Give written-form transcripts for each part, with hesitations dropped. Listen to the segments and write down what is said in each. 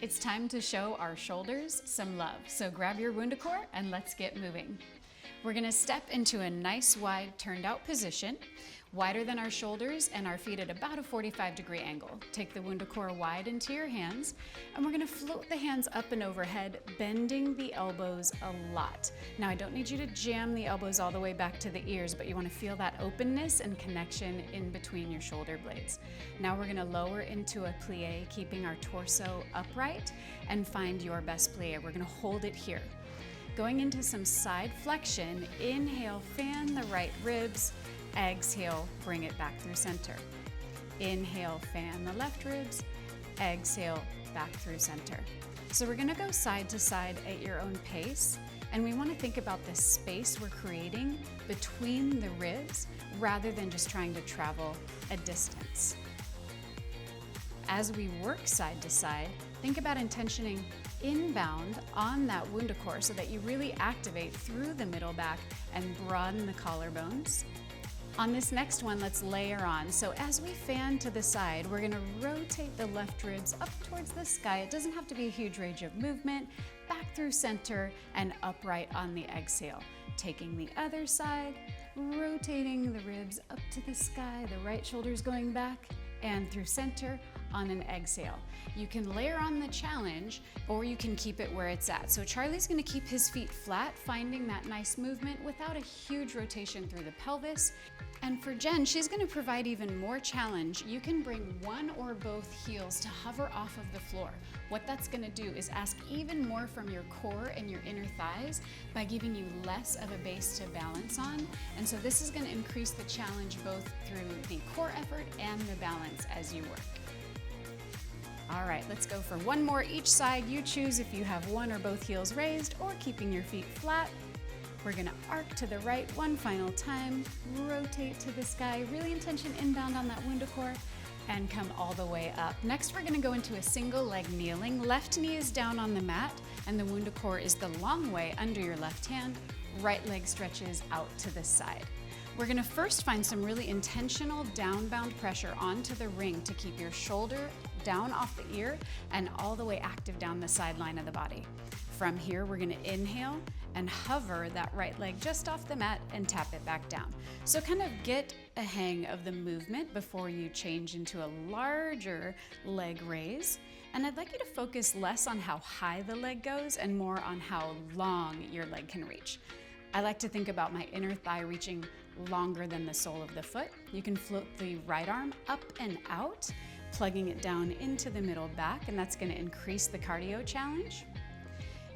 It's time to show our shoulders some love. So grab your WundaCore and let's get moving. We're gonna step into a nice wide turned out position, wider than our shoulders and our feet at about a 45-degree angle. Take the WundaCore wide into your hands, and we're gonna float the hands up and overhead, bending the elbows a lot. Now, I don't need you to jam the elbows all the way back to the ears, but you wanna feel that openness and connection in between your shoulder blades. Now we're gonna lower into a plie, keeping our torso upright, and find your best plie. We're gonna hold it here. Going into some side flexion, inhale, fan the right ribs, exhale, bring it back through center. Inhale, fan the left ribs, exhale, back through center. So we're gonna go side to side at your own pace, and we wanna think about the space we're creating between the ribs rather than just trying to travel a distance. As we work side to side, think about intentioning inbound on that WundaCore so that you really activate through the middle back and broaden the collarbones. On this next one, let's layer on. So as we fan to the side, we're gonna rotate the left ribs up towards the sky. It doesn't have to be a huge range of movement. Back through center and upright on the exhale. Taking the other side, rotating the ribs up to the sky, the right shoulder's going back and through center on an exhale. You can layer on the challenge, or you can keep it where it's at. So Charlie's gonna keep his feet flat, finding that nice movement without a huge rotation through the pelvis. And for Jen, she's gonna provide even more challenge. You can bring one or both heels to hover off of the floor. What that's gonna do is ask even more from your core and your inner thighs by giving you less of a base to balance on. And so this is gonna increase the challenge both through the core effort and the balance as you work. All right, let's go for one more each side. You choose if you have one or both heels raised or keeping your feet flat. We're gonna arc to the right one final time, rotate to the sky, really intention inbound on that WundaCore, and come all the way up. Next, we're gonna go into a single leg kneeling. Left knee is down on the mat, and the WundaCore is the long way under your left hand. Right leg stretches out to the side. We're gonna first find some really intentional downbound pressure onto the ring to keep your shoulder down off the ear and all the way active down the sideline of the body. From here, we're gonna inhale and hover that right leg just off the mat and tap it back down. So kind of get a hang of the movement before you change into a larger leg raise. And I'd like you to focus less on how high the leg goes and more on how long your leg can reach. I like to think about my inner thigh reaching longer than the sole of the foot. You can float the right arm up and out, plugging it down into the middle back, and that's gonna increase the cardio challenge.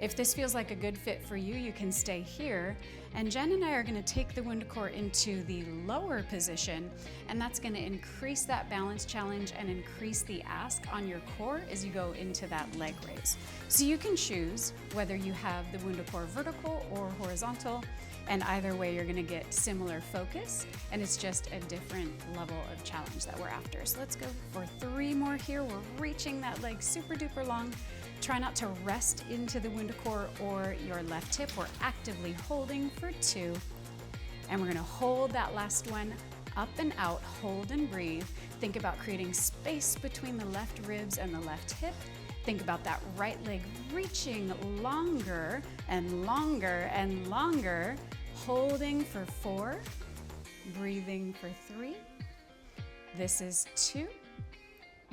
If this feels like a good fit for you, you can stay here. And Jen and I are gonna take the WundaCore into the lower position, and that's gonna increase that balance challenge and increase the ask on your core as you go into that leg raise. So you can choose whether you have the WundaCore vertical or horizontal, and either way you're gonna get similar focus, and it's just a different level of challenge that we're after. So let's go for 3 more here. We're reaching that leg super duper long. Try not to rest into the WundaCore or your left hip. We're actively holding for 2. And we're gonna hold that last one up and out, hold and breathe. Think about creating space between the left ribs and the left hip. Think about that right leg reaching longer and longer and longer. Holding for 4, breathing for 3. This is 2.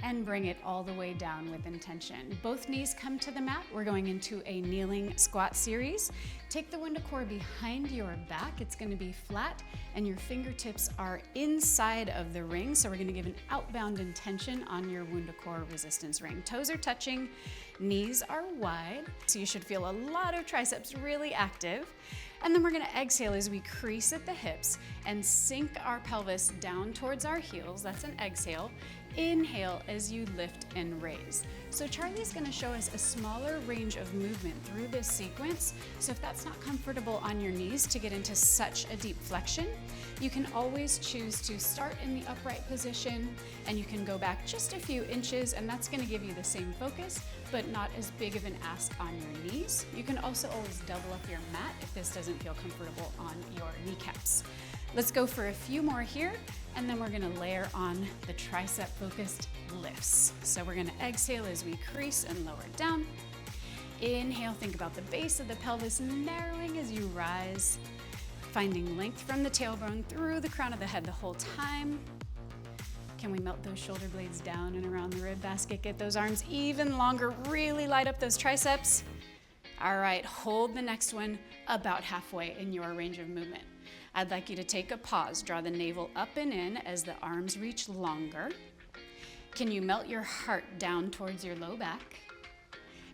And bring it all the way down with intention. Both knees come to the mat. We're going into a kneeling squat series. Take the WundaCore behind your back. It's gonna be flat, and your fingertips are inside of the ring. So we're gonna give an outbound intention on your WundaCore resistance ring. Toes are touching, knees are wide. So you should feel a lot of triceps really active. And then we're gonna exhale as we crease at the hips and sink our pelvis down towards our heels. That's an exhale. Inhale as you lift and raise. So Charlie's gonna show us a smaller range of movement through this sequence. So if that's not comfortable on your knees to get into such a deep flexion, you can always choose to start in the upright position, and you can go back just a few inches, and that's gonna give you the same focus, but not as big of an ask on your knees. You can also always double up your mat if this doesn't feel comfortable on your kneecaps. Let's go for a few more here, and then we're gonna layer on the tricep-focused lifts. So we're gonna exhale as we crease and lower down. Inhale, think about the base of the pelvis narrowing as you rise, finding length from the tailbone through the crown of the head the whole time. Can we melt those shoulder blades down and around the rib basket? Get those arms even longer, really light up those triceps. All right, hold the next one about halfway in your range of movement. I'd like you to take a pause, draw the navel up and in as the arms reach longer. Can you melt your heart down towards your low back?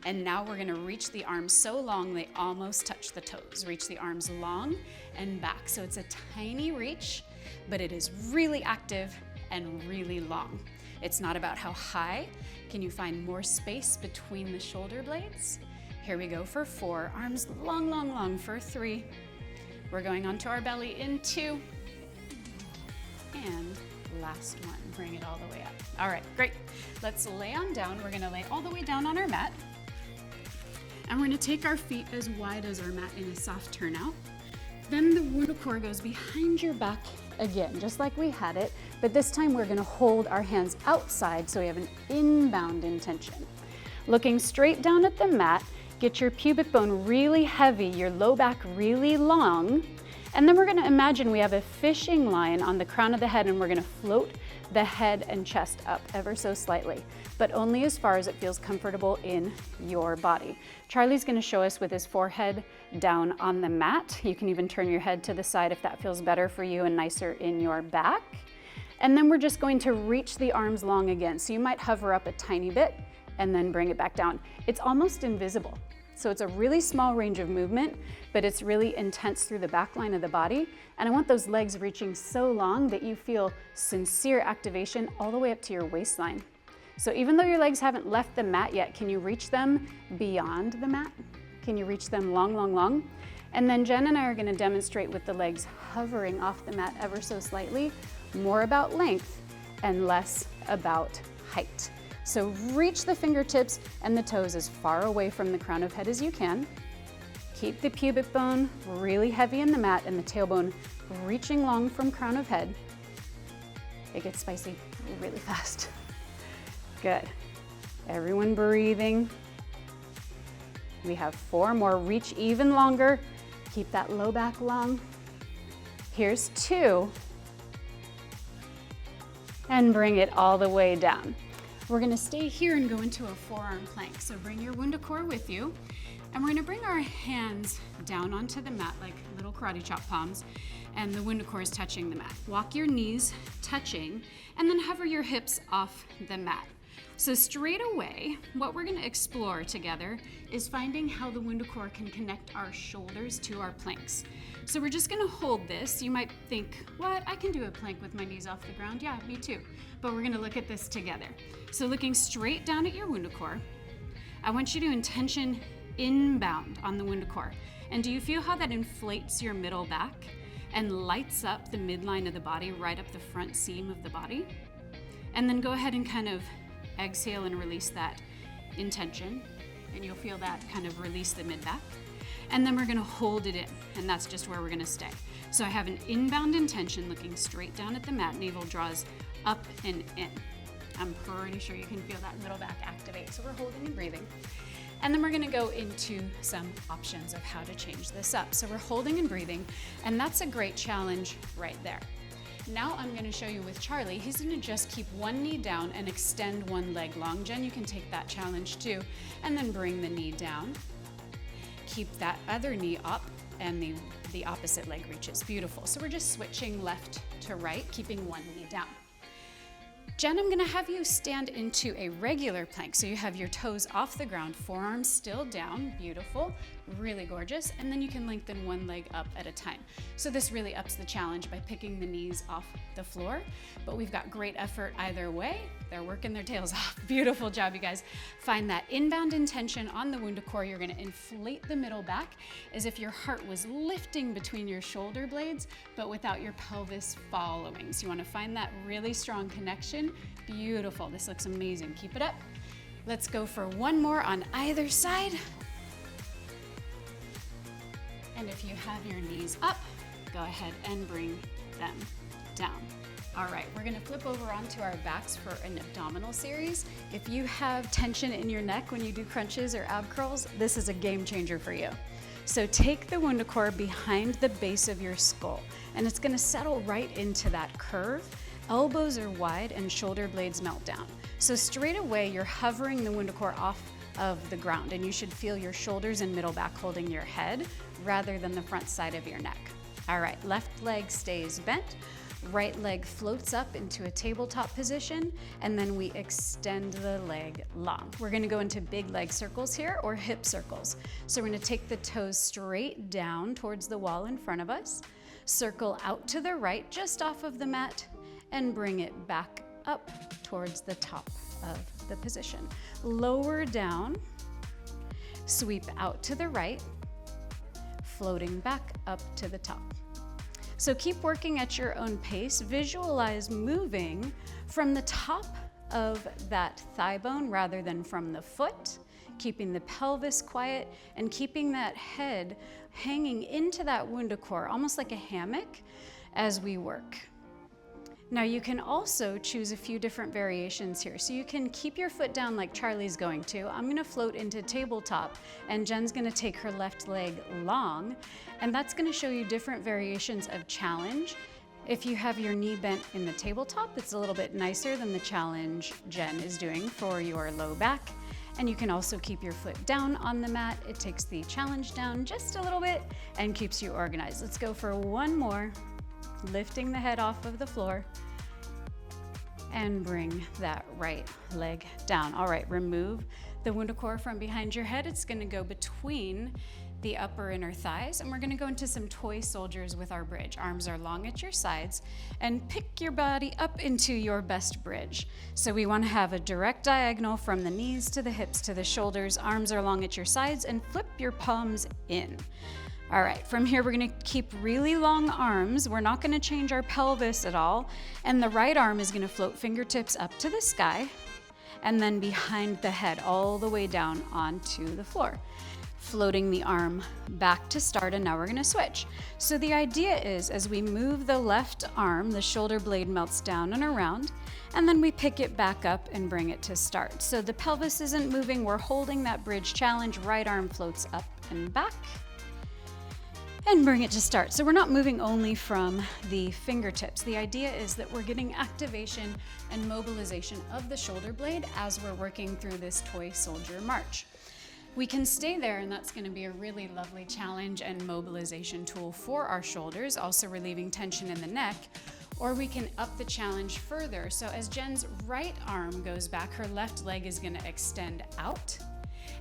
And now we're gonna reach the arms so long they almost touch the toes. Reach the arms long and back. So it's a tiny reach, but it is really active and really long. It's not about how high. Can you find more space between the shoulder blades? Here we go for 4. Arms long, long, long for 3. We're going onto our belly in 2. And last one, bring it all the way up. All right, great. Let's lay on down. We're gonna lay all the way down on our mat. And we're gonna take our feet as wide as our mat in a soft turnout. Then the WundaCore goes behind your back again, just like we had it, but this time we're gonna hold our hands outside so we have an inbound intention. Looking straight down at the mat, get your pubic bone really heavy, your low back really long, and then we're gonna imagine we have a fishing line on the crown of the head and we're gonna float the head and chest up ever so slightly, but only as far as it feels comfortable in your body. Charlie's gonna show us with his forehead down on the mat. You can even turn your head to the side if that feels better for you and nicer in your back. And then we're just going to reach the arms long again. So you might hover up a tiny bit and then bring it back down. It's almost invisible. So it's a really small range of movement, but it's really intense through the back line of the body. And I want those legs reaching so long that you feel sincere activation all the way up to your waistline. So even though your legs haven't left the mat yet, can you reach them beyond the mat? Can you reach them long, long, long? And then Jen and I are gonna demonstrate with the legs hovering off the mat ever so slightly, more about length and less about height. So reach the fingertips and the toes as far away from the crown of head as you can. Keep the pubic bone really heavy in the mat and the tailbone reaching long from crown of head. It gets spicy really fast. Good. Everyone breathing. We have 4 more. Reach even longer. Keep that low back long. Here's 2. And bring it all the way down. We're gonna stay here and go into a forearm plank. So bring your WundaCore with you. And we're gonna bring our hands down onto the mat like little karate chop palms, and the WundaCore is touching the mat. Walk your knees touching, and then hover your hips off the mat. So straight away, what we're gonna explore together is finding how the WundaCore can connect our shoulders to our planks. So we're just gonna hold this. You might think, what? I can do a plank with my knees off the ground. Yeah, me too. But we're gonna look at this together. So looking straight down at your WundaCore, I want you to intention inbound on the WundaCore. And do you feel how that inflates your middle back and lights up the midline of the body, right up the front seam of the body? And then go ahead and kind of exhale and release that intention, and you'll feel that kind of release the mid back. And then we're gonna hold it in, and that's just where we're gonna stay. So I have an inbound intention looking straight down at the mat, navel draws up and in. I'm pretty sure you can feel that middle back activate. So we're holding and breathing. And then we're gonna go into some options of how to change this up. So we're holding and breathing, and that's a great challenge right there. Now I'm gonna show you with Charlie. He's gonna just keep one knee down and extend one leg long. Jen, you can take that challenge too. And then bring the knee down. Keep that other knee up, and the opposite leg reaches. Beautiful. So we're just switching left to right, keeping one knee down. Jen, I'm gonna have you stand into a regular plank. So you have your toes off the ground, forearms still down, beautiful, really gorgeous. And then you can lengthen one leg up at a time. So this really ups the challenge by picking the knees off the floor, but we've got great effort either way. They're working their tails off. Beautiful job, you guys. Find that inbound intention on the WundaCore. You're gonna inflate the middle back as if your heart was lifting between your shoulder blades, but without your pelvis following. So you wanna find that really strong connection. Beautiful, this looks amazing. Keep it up. Let's go for one more on either side. And if you have your knees up, go ahead and bring them down. All right, we're gonna flip over onto our backs for an abdominal series. If you have tension in your neck when you do crunches or ab curls, this is a game changer for you. So take the WundaCore behind the base of your skull, and it's gonna settle right into that curve. Elbows are wide and shoulder blades melt down. So straight away, you're hovering the WundaCore off of the ground, and you should feel your shoulders and middle back holding your head rather than the front side of your neck. All right, left leg stays bent, right leg floats up into a tabletop position, and then we extend the leg long. We're gonna go into big leg circles here, or hip circles. So we're gonna take the toes straight down towards the wall in front of us, circle out to the right, just off of the mat, and bring it back up towards the top of the position. Lower down, sweep out to the right, floating back up to the top. So keep working at your own pace. Visualize moving from the top of that thigh bone rather than from the foot, keeping the pelvis quiet and keeping that head hanging into that WundaCore, almost like a hammock as we work. Now you can also choose a few different variations here. So you can keep your foot down like Charlie's going to. I'm gonna float into tabletop, and Jen's gonna take her left leg long, and that's gonna show you different variations of challenge. If you have your knee bent in the tabletop, it's a little bit nicer than the challenge Jen is doing for your low back. And you can also keep your foot down on the mat. It takes the challenge down just a little bit and keeps you organized. Let's go for one more. Lifting the head off of the floor and bring that right leg down. All right, remove the WundaCore from behind your head. It's gonna go between the upper inner thighs, and we're gonna go into some toy soldiers with our bridge. Arms are long at your sides, and pick your body up into your best bridge. So we wanna have a direct diagonal from the knees to the hips to the shoulders. Arms are long at your sides, and flip your palms in. All right, from here, we're gonna keep really long arms. We're not gonna change our pelvis at all. And the right arm is gonna float fingertips up to the sky and then behind the head all the way down onto the floor. Floating the arm back to start, and now we're gonna switch. So the idea is, as we move the left arm, the shoulder blade melts down and around, and then we pick it back up and bring it to start. So the pelvis isn't moving, we're holding that bridge challenge. Right arm floats up and back, and bring it to start. So we're not moving only from the fingertips. The idea is that we're getting activation and mobilization of the shoulder blade as we're working through this toy soldier march. We can stay there, and that's gonna be a really lovely challenge and mobilization tool for our shoulders, also relieving tension in the neck, or we can up the challenge further. So as Jen's right arm goes back, her left leg is gonna extend out,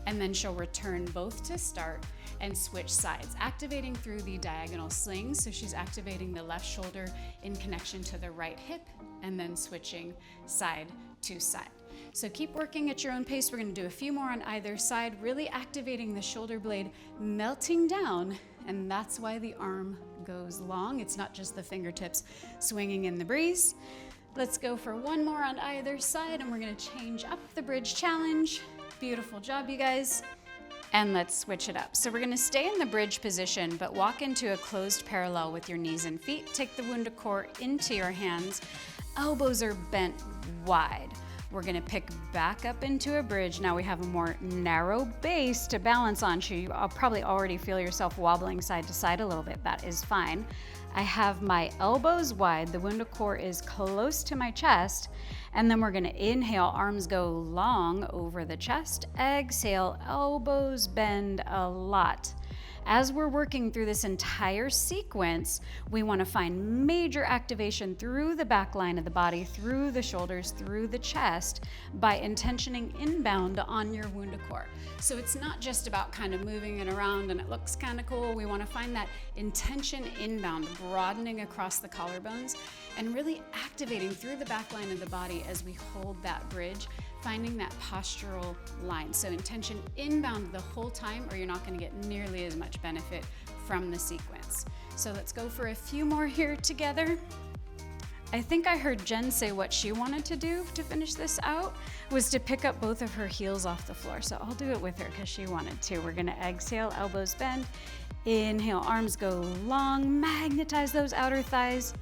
and then she'll return both to start and switch sides, activating through the diagonal slings. So she's activating the left shoulder in connection to the right hip, and then switching side to side. So keep working at your own pace. We're gonna do a few more on either side, really activating the shoulder blade, melting down, and that's why the arm goes long. It's not just the fingertips swinging in the breeze. Let's go for one more on either side, and we're gonna change up the bridge challenge. Beautiful job, you guys. And let's switch it up. So we're gonna stay in the bridge position, but walk into a closed parallel with your knees and feet. Take the WundaCore into your hands. Elbows are bent wide. We're gonna pick back up into a bridge. Now we have a more narrow base to balance on. So you'll probably already feel yourself wobbling side to side a little bit. That is fine. I have my elbows wide. The WundaCore is close to my chest. And then we're gonna inhale, arms go long over the chest. Exhale, elbows bend a lot. As we're working through this entire sequence, we want to find major activation through the back line of the body, through the shoulders, through the chest, by intentioning inbound on your WundaCore. So it's not just about kind of moving it around and it looks kind of cool. We want to find that intention inbound, broadening across the collarbones, and really activating through the back line of the body as we hold that bridge, finding that postural line. So intention inbound the whole time, or you're not going to get nearly as much benefit from the sequence. So let's go for a few more here together. I think I heard Jen say what she wanted to do to finish this out was to pick up both of her heels off the floor. So I'll do it with her because she wanted to. We're going to exhale, elbows bend. Inhale, arms go long, magnetize those outer thighs.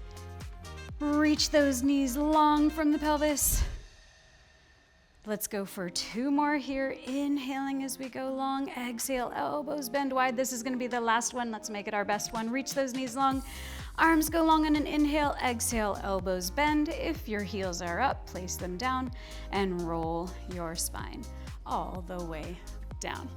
Reach those knees long from the pelvis. Let's go for 2 more here. Inhaling as we go long. Exhale, elbows bend wide. This is going to be the last one. Let's make it our best one. Reach those knees long. Arms go long on an inhale. Exhale, elbows bend. If your heels are up, place them down and roll your spine all the way down.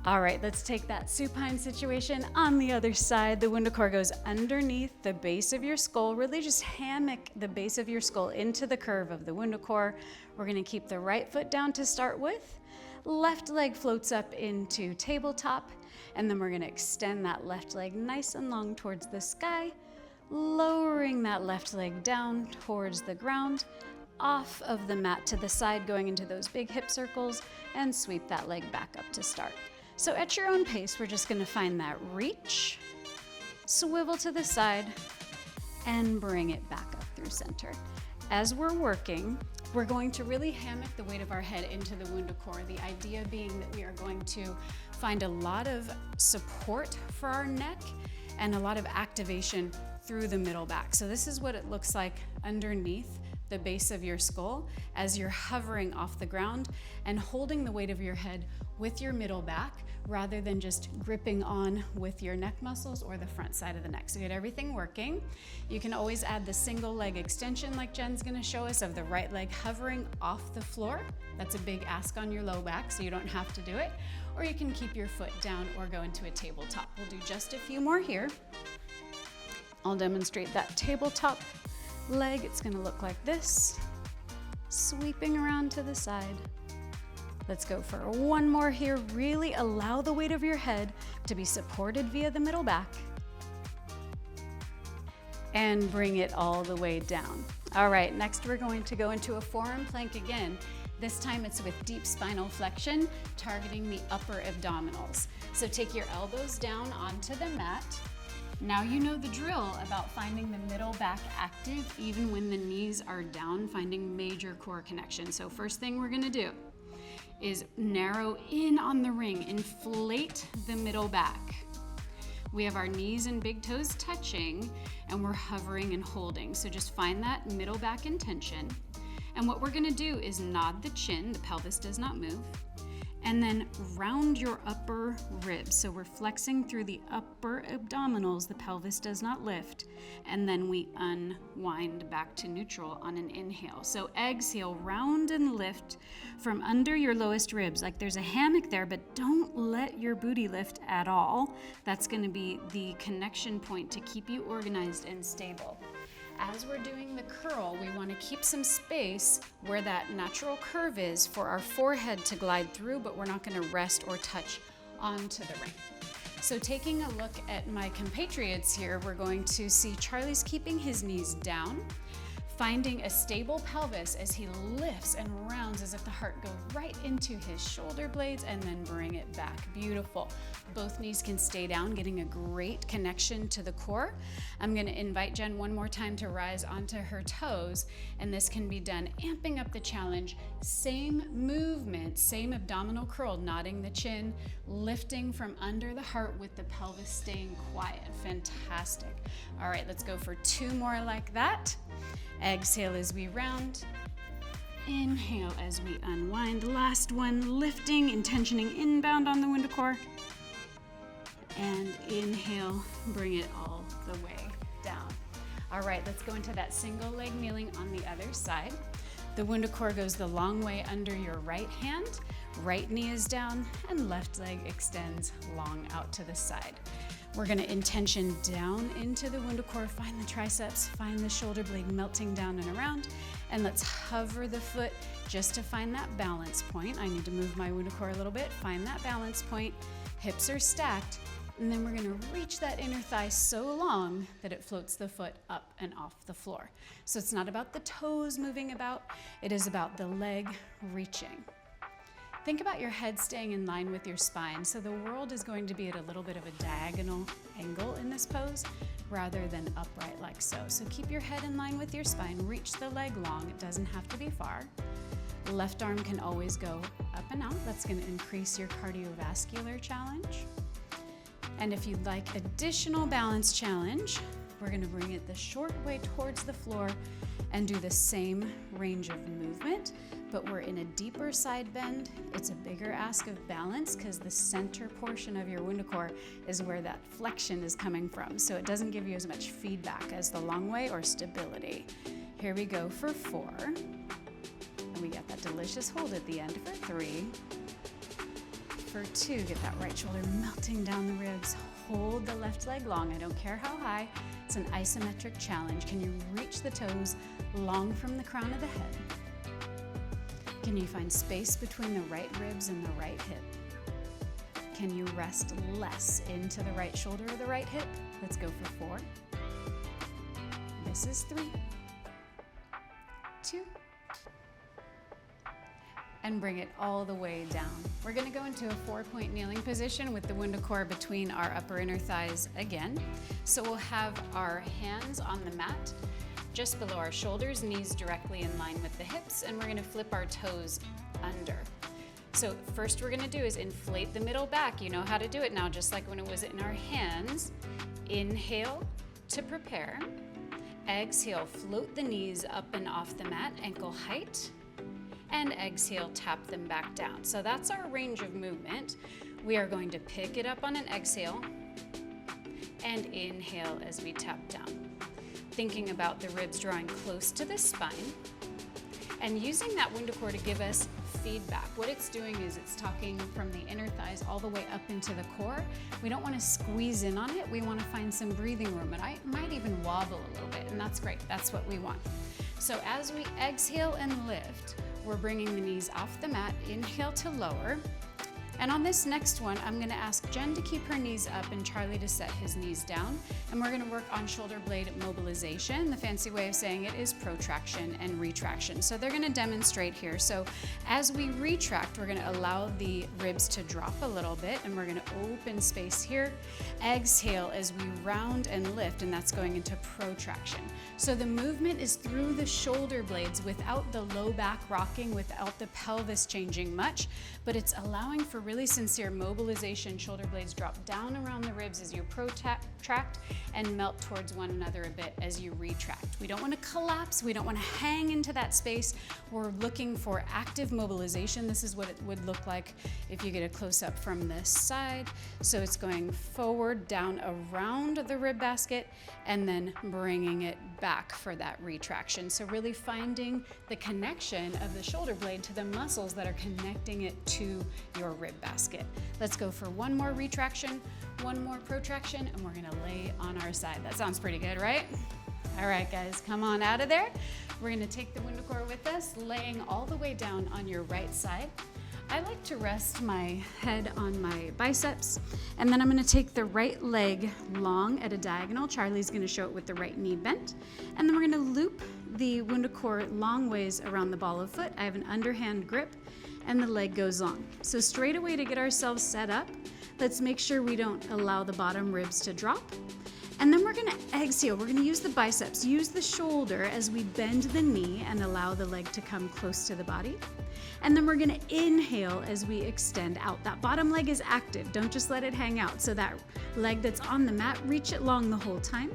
All right, let's take that supine situation on the other side. The WundaCore goes underneath the base of your skull. Really just hammock the base of your skull into the curve of the WundaCore. We're gonna keep the right foot down to start with. Left leg floats up into tabletop, and then we're gonna extend that left leg nice and long towards the sky, lowering that left leg down towards the ground, off of the mat to the side, going into those big hip circles, and sweep that leg back up to start. So at your own pace, we're just gonna find that reach, swivel to the side, and bring it back up through center. As we're working, we're going to really hammock the weight of our head into the WundaCore. The idea being that we are going to find a lot of support for our neck and a lot of activation through the middle back. So this is what it looks like underneath the base of your skull as you're hovering off the ground and holding the weight of your head with your middle back rather than just gripping on with your neck muscles or the front side of the neck. So get everything working. You can always add the single leg extension like Jen's gonna show us of the right leg hovering off the floor. That's a big ask on your low back, so you don't have to do it. Or you can keep your foot down or go into a tabletop. We'll do just a few more here. I'll demonstrate that tabletop leg. It's gonna look like this, sweeping around to the side. Let's go for 1 more here. Really allow the weight of your head to be supported via the middle back and bring it all the way down. All right, next we're going to go into a forearm plank again. This time it's with deep spinal flexion, targeting the upper abdominals. So take your elbows down onto the mat. Now you know the drill about finding the middle back active even when the knees are down, finding major core connection. So first thing we're gonna do is narrow in on the ring, inflate the middle back. We have our knees and big toes touching and we're hovering and holding. So just find that middle back in tension. And what we're gonna do is nod the chin, the pelvis does not move, and then round your upper ribs. So we're flexing through the upper abdominals, the pelvis does not lift, and then we unwind back to neutral on an inhale. So exhale, round and lift from under your lowest ribs. Like there's a hammock there, but don't let your booty lift at all. That's gonna be the connection point to keep you organized and stable. As we're doing the curl, we want to keep some space where that natural curve is for our forehead to glide through, but we're not going to rest or touch onto the ring. So taking a look at my compatriots here, we're going to see Charlie's keeping his knees down, finding a stable pelvis as he lifts and rounds as if the heart goes right into his shoulder blades and then bring it back. Beautiful. Both knees can stay down, getting a great connection to the core. I'm gonna invite Jen 1 more time to rise onto her toes, and this can be done amping up the challenge. Same movement, same abdominal curl, nodding the chin, lifting from under the heart with the pelvis staying quiet. Fantastic. All right, let's go for 2 more like that. Exhale as we round. Inhale as we unwind. Last one, lifting, intentioning inbound on the WundaCore. And inhale, bring it all the way down. All right, let's go into that single leg kneeling on the other side. The WundaCore goes the long way under your right hand. Right knee is down and left leg extends long out to the side. We're gonna intention down into the WundaCore, find the triceps, find the shoulder blade melting down and around, and let's hover the foot just to find that balance point. I need to move my WundaCore a little bit, find that balance point, hips are stacked, and then we're gonna reach that inner thigh so long that it floats the foot up and off the floor. So it's not about the toes moving about, it is about the leg reaching. Think about your head staying in line with your spine. So the world is going to be at a little bit of a diagonal angle in this pose rather than upright like so. So keep your head in line with your spine, reach the leg long, it doesn't have to be far. Left arm can always go up and out. That's gonna increase your cardiovascular challenge. And if you'd like additional balance challenge, We're gonna bring it the short way towards the floor and do the same range of movement, but we're in a deeper side bend. It's a bigger ask of balance because the center portion of your WundaCore is where that flexion is coming from. So it doesn't give you as much feedback as the long way or stability. Here we go for 4. And we get that delicious hold at the end for 3. For 2, get that right shoulder melting down the ribs. Hold the left leg long. I don't care how high. It's an isometric challenge. Can you reach the toes long from the crown of the head? Can you find space between the right ribs and the right hip? Can you rest less into the right shoulder or the right hip? Let's go for 4. This is 3, 2, and bring it all the way down. We're gonna go into a 4-point kneeling position with the WundaCore between our upper inner thighs again. So we'll have our hands on the mat, just below our shoulders, knees directly in line with the hips, and we're gonna flip our toes under. So first we're gonna do is inflate the middle back. You know how to do it now, just like when it was in our hands. Inhale to prepare. Exhale, float the knees up and off the mat, ankle height. And exhale, tap them back down. So that's our range of movement. We are going to pick it up on an exhale and inhale as we tap down. Thinking about the ribs drawing close to the spine and using that WundaCore to give us feedback. What it's doing is it's talking from the inner thighs all the way up into the core. We don't want to squeeze in on it. We want to find some breathing room, and I might even wobble a little bit, and that's great. That's what we want. So as we exhale and lift, we're bringing the knees off the mat. Inhale to lower. And on this next one, I'm gonna ask Jen to keep her knees up and Charlie to set his knees down. And we're gonna work on shoulder blade mobilization. The fancy way of saying it is protraction and retraction. So they're gonna demonstrate here. So as we retract, we're gonna allow the ribs to drop a little bit, and we're gonna open space here. Exhale as we round and lift, and that's going into protraction. So the movement is through the shoulder blades without the low back rocking, without the pelvis changing much, but it's allowing for really sincere mobilization. Shoulder blades drop down around the ribs as you protract and melt towards one another a bit as you retract. We don't want to collapse. We don't want to hang into that space. We're looking for active mobilization. This is what it would look like if you get a close-up from this side. So it's going forward, down around the rib basket, and then bringing it back for that retraction. So really finding the connection of the shoulder blade to the muscles that are connecting it to your rib basket. Let's go for one more retraction, one more protraction, and we're gonna lay on our side. That sounds pretty good, right? All right, guys, come on out of there. We're gonna take the WundaCore with us, laying all the way down on your right side. I like to rest my head on my biceps, and then I'm gonna take the right leg long at a diagonal. Charlie's gonna show it with the right knee bent. And then we're gonna loop the WundaCore long ways around the ball of foot. I have an underhand grip, and the leg goes long. So straight away to get ourselves set up, let's make sure we don't allow the bottom ribs to drop. And then we're gonna exhale. We're gonna use the biceps, use the shoulder as we bend the knee and allow the leg to come close to the body. And then we're gonna inhale as we extend out. That bottom leg is active. Don't just let it hang out. So that leg that's on the mat, reach it long the whole time.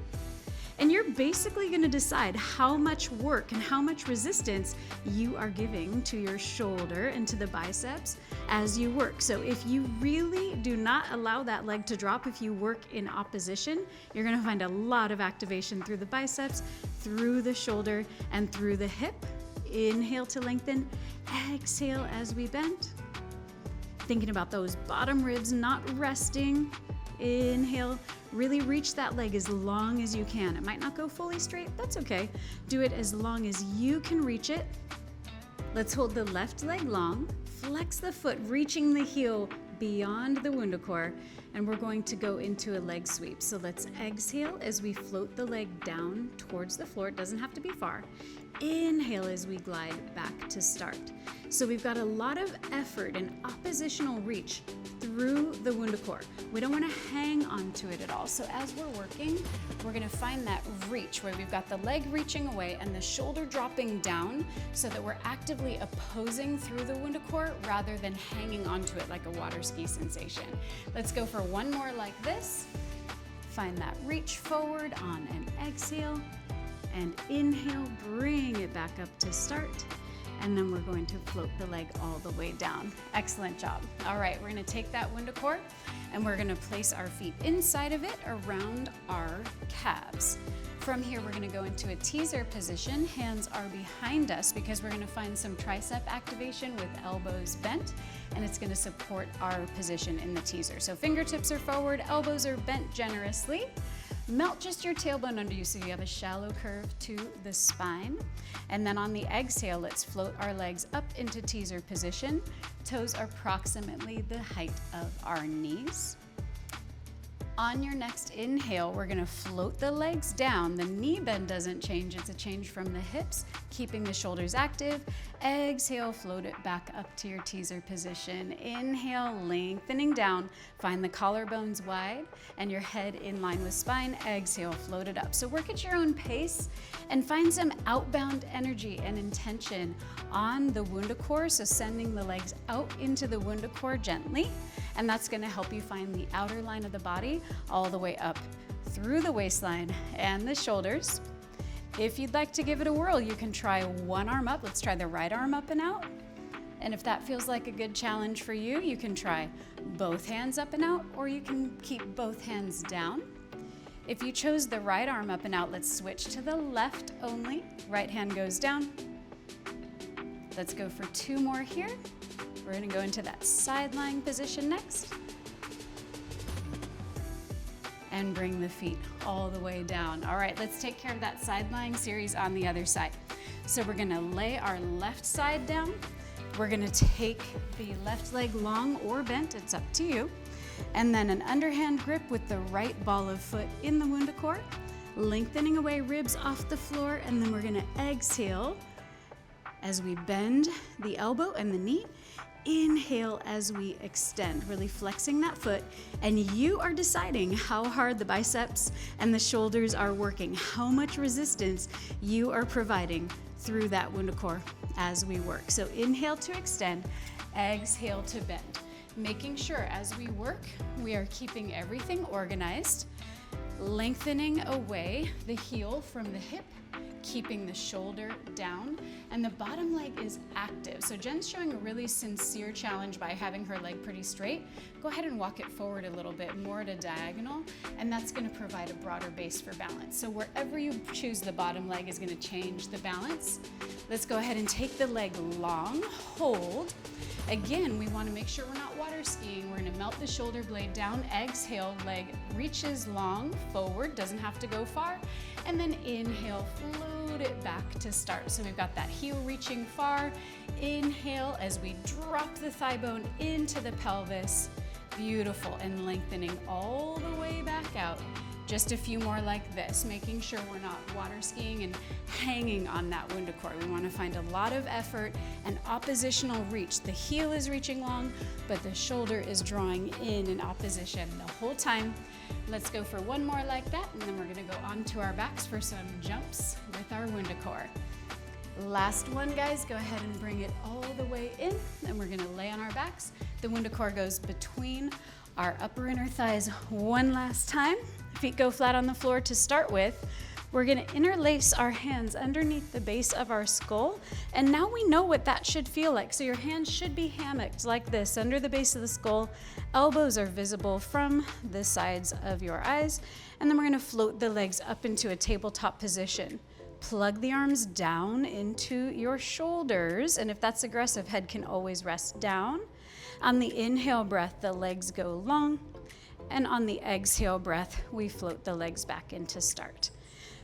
And you're basically gonna decide how much work and how much resistance you are giving to your shoulder and to the biceps as you work. So if you really do not allow that leg to drop, if you work in opposition, you're gonna find a lot of activation through the biceps, through the shoulder, and through the hip. Inhale to lengthen, exhale as we bend. Thinking about those bottom ribs not resting. Inhale, really reach that leg as long as you can. It might not go fully straight, that's okay. Do it as long as you can reach it. Let's hold the left leg long, flex the foot, reaching the heel beyond the WundaCore, and we're going to go into a leg sweep. So let's exhale as we float the leg down towards the floor. It doesn't have to be far. Inhale as we glide back to start. So we've got a lot of effort and oppositional reach through the WundaCore. We don't want to hang onto it at all. So as we're working, we're going to find that reach where we've got the leg reaching away and the shoulder dropping down so that we're actively opposing through the WundaCore rather than hanging onto it like a water ski sensation. Let's go for one more like this. Find that reach forward on an exhale, and inhale, bring it back up to start. And then we're going to float the leg all the way down. Excellent job. All right, we're gonna take that WundaCore and we're gonna place our feet inside of it around our calves. From here, we're gonna go into a teaser position. Hands are behind us because we're gonna find some tricep activation with elbows bent, and it's gonna support our position in the teaser. So fingertips are forward, elbows are bent generously. Melt just your tailbone under you so you have a shallow curve to the spine. And then on the exhale, let's float our legs up into teaser position. Toes are approximately the height of our knees. On your next inhale, we're gonna float the legs down. The knee bend doesn't change, it's a change from the hips, keeping the shoulders active. Exhale, float it back up to your teaser position. Inhale, lengthening down. Find the collarbones wide and your head in line with spine. Exhale, float it up. So work at your own pace and find some outbound energy and intention on the WundaCore. So sending the legs out into the WundaCore gently, and that's gonna help you find the outer line of the body all the way up through the waistline and the shoulders. If you'd like to give it a whirl, you can try one arm up. Let's try the right arm up and out. And if that feels like a good challenge for you, you can try both hands up and out, or you can keep both hands down. If you chose the right arm up and out, let's switch to the left only. Right hand goes down. Let's go for two more here. We're gonna go into that side lying position next. And bring the feet all the way down. All right, let's take care of that side lying series on the other side. So we're gonna lay our left side down. We're gonna take the left leg long or bent, it's up to you. And then an underhand grip with the right ball of foot in the WundaCore, lengthening away ribs off the floor, and then we're gonna exhale as we bend the elbow and the knee. Inhale as we extend, really flexing that foot, and you are deciding how hard the biceps and the shoulders are working, how much resistance you are providing through that WundaCore as we work. So inhale to extend, exhale to bend. Making sure as we work, we are keeping everything organized, lengthening away the heel from the hip, keeping the shoulder down, and the bottom leg is active. So Jen's showing a really sincere challenge by having her leg pretty straight. Go ahead and walk it forward a little bit, more at a diagonal, and that's gonna provide a broader base for balance. So wherever you choose the bottom leg is gonna change the balance. Let's go ahead and take the leg long, hold. Again, we wanna make sure we're not water skiing. We're gonna melt the shoulder blade down, exhale, leg reaches long, forward, doesn't have to go far, and then inhale, float it back to start. So we've got that heel reaching far. Inhale as we drop the thigh bone into the pelvis. Beautiful, and lengthening all the way back out. Just a few more like this, making sure we're not water skiing and hanging on that WundaCore. We want to find a lot of effort and oppositional reach. The heel is reaching long, but the shoulder is drawing in opposition the whole time. Let's go for one more like that, and then we're going to go onto our backs for some jumps with our WundaCore. Last one, guys. Go ahead and bring it all the way in, and we're going to lay on our backs. The WundaCore goes between our upper inner thighs one last time. Feet go flat on the floor to start with. We're gonna interlace our hands underneath the base of our skull, and now we know what that should feel like. So your hands should be hammocked like this under the base of the skull. Elbows are visible from the sides of your eyes, and then we're gonna float the legs up into a tabletop position. Plug the arms down into your shoulders, and if that's aggressive, head can always rest down. On the inhale breath, the legs go long, and on the exhale breath, we float the legs back into start.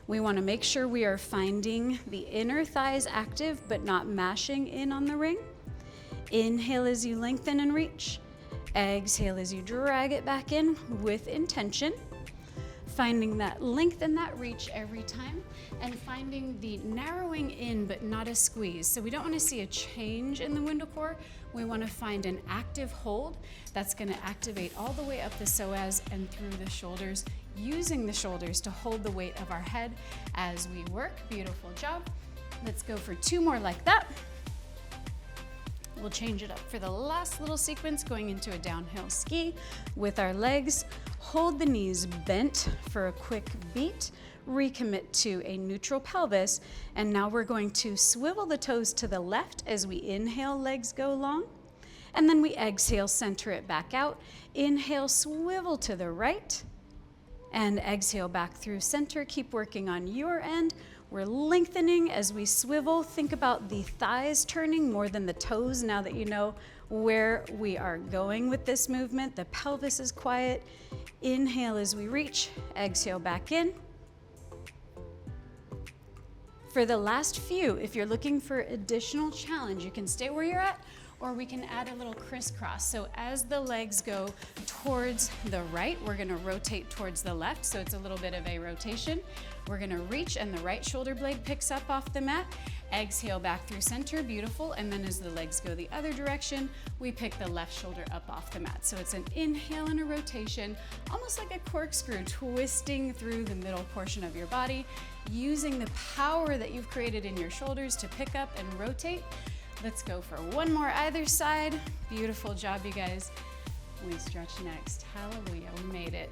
We want to make sure we are finding the inner thighs active, but not mashing in on the ring. Inhale as you lengthen and reach. Exhale as you drag it back in with intention. Finding that length and that reach every time, and finding the narrowing in but not a squeeze. So we don't want to see a change in the WundaCore. We want to find an active hold that's going to activate all the way up the psoas and through the shoulders, using the shoulders to hold the weight of our head as we work. Beautiful job. Let's go for two more like that. We'll change it up for the last little sequence, going into a downhill ski with our legs. Hold the knees bent for a quick beat. Recommit to a neutral pelvis. And now we're going to swivel the toes to the left as we inhale, legs go long. And then we exhale, center it back out. Inhale, swivel to the right. And exhale back through center. Keep working on your end. We're lengthening as we swivel. Think about the thighs turning more than the toes now that you know where we are going with this movement. The pelvis is quiet. Inhale as we reach, exhale back in. For the last few, if you're looking for additional challenge, you can stay where you're at, or we can add a little crisscross. So as the legs go towards the right, we're gonna rotate towards the left, so it's a little bit of a rotation. We're gonna reach and the right shoulder blade picks up off the mat. Exhale back through center, beautiful. And then as the legs go the other direction, we pick the left shoulder up off the mat. So it's an inhale and a rotation, almost like a corkscrew, twisting through the middle portion of your body, using the power that you've created in your shoulders to pick up and rotate. Let's go for one more either side. Beautiful job, you guys. We stretch next. Hallelujah, we made it.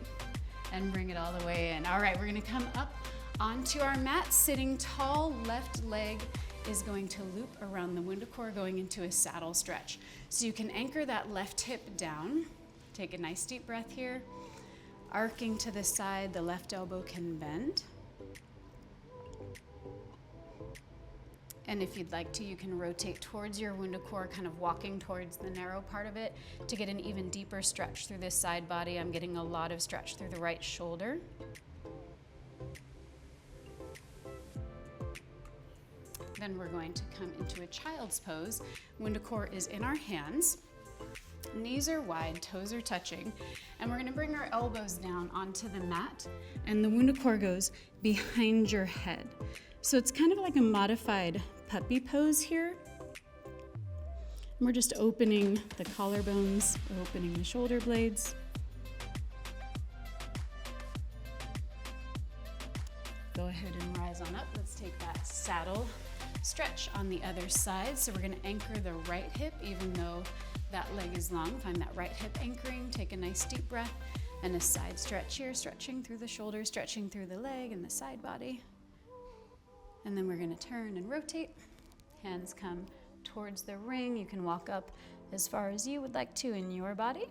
And bring it all the way in. All right, we're gonna come up onto our mat, sitting tall. Left leg is going to loop around the WundaCore, going into a saddle stretch. So you can anchor that left hip down. Take a nice deep breath here. Arcing to the side, the left elbow can bend. And if you'd like to, you can rotate towards your WundaCore, kind of walking towards the narrow part of it to get an even deeper stretch through this side body. I'm getting a lot of stretch through the right shoulder. Then we're going to come into a child's pose. WundaCore is in our hands. Knees are wide, toes are touching, and we're gonna bring our elbows down onto the mat, and the WundaCore goes behind your head. So it's kind of like a modified puppy pose here. We're just opening the collarbones, opening the shoulder blades. Go ahead and rise on up. Let's take that saddle stretch on the other side. So we're gonna anchor the right hip, even though that leg is long. Find that right hip anchoring. Take a nice deep breath and a side stretch here, stretching through the shoulder, stretching through the leg and the side body. And then we're gonna turn and rotate. Hands come towards the ring. You can walk up as far as you would like to in your body.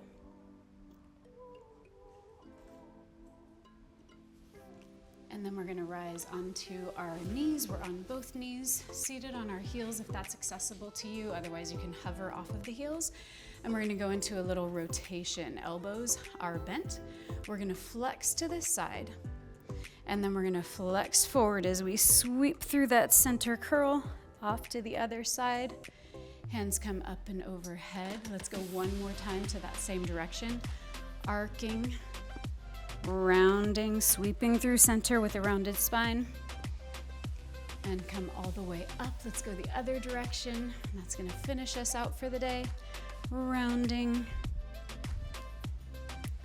And then we're gonna rise onto our knees. We're on both knees, seated on our heels if that's accessible to you. Otherwise, you can hover off of the heels. And we're gonna go into a little rotation. Elbows are bent. We're gonna flex to this side. And then we're gonna flex forward as we sweep through that center curl off to the other side. Hands come up and overhead. Let's go one more time to that same direction. Arcing, rounding, sweeping through center with a rounded spine. And come all the way up. Let's go the other direction. That's gonna finish us out for the day. Rounding.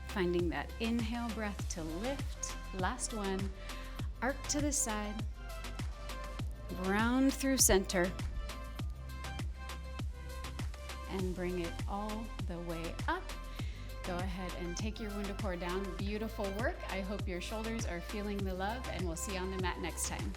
Finding that inhale breath to lift. Last one, arc to the side, round through center, and bring it all the way up. Go ahead and take your WundaCore down. Beautiful work. I hope your shoulders are feeling the love, and we'll see you on the mat next time.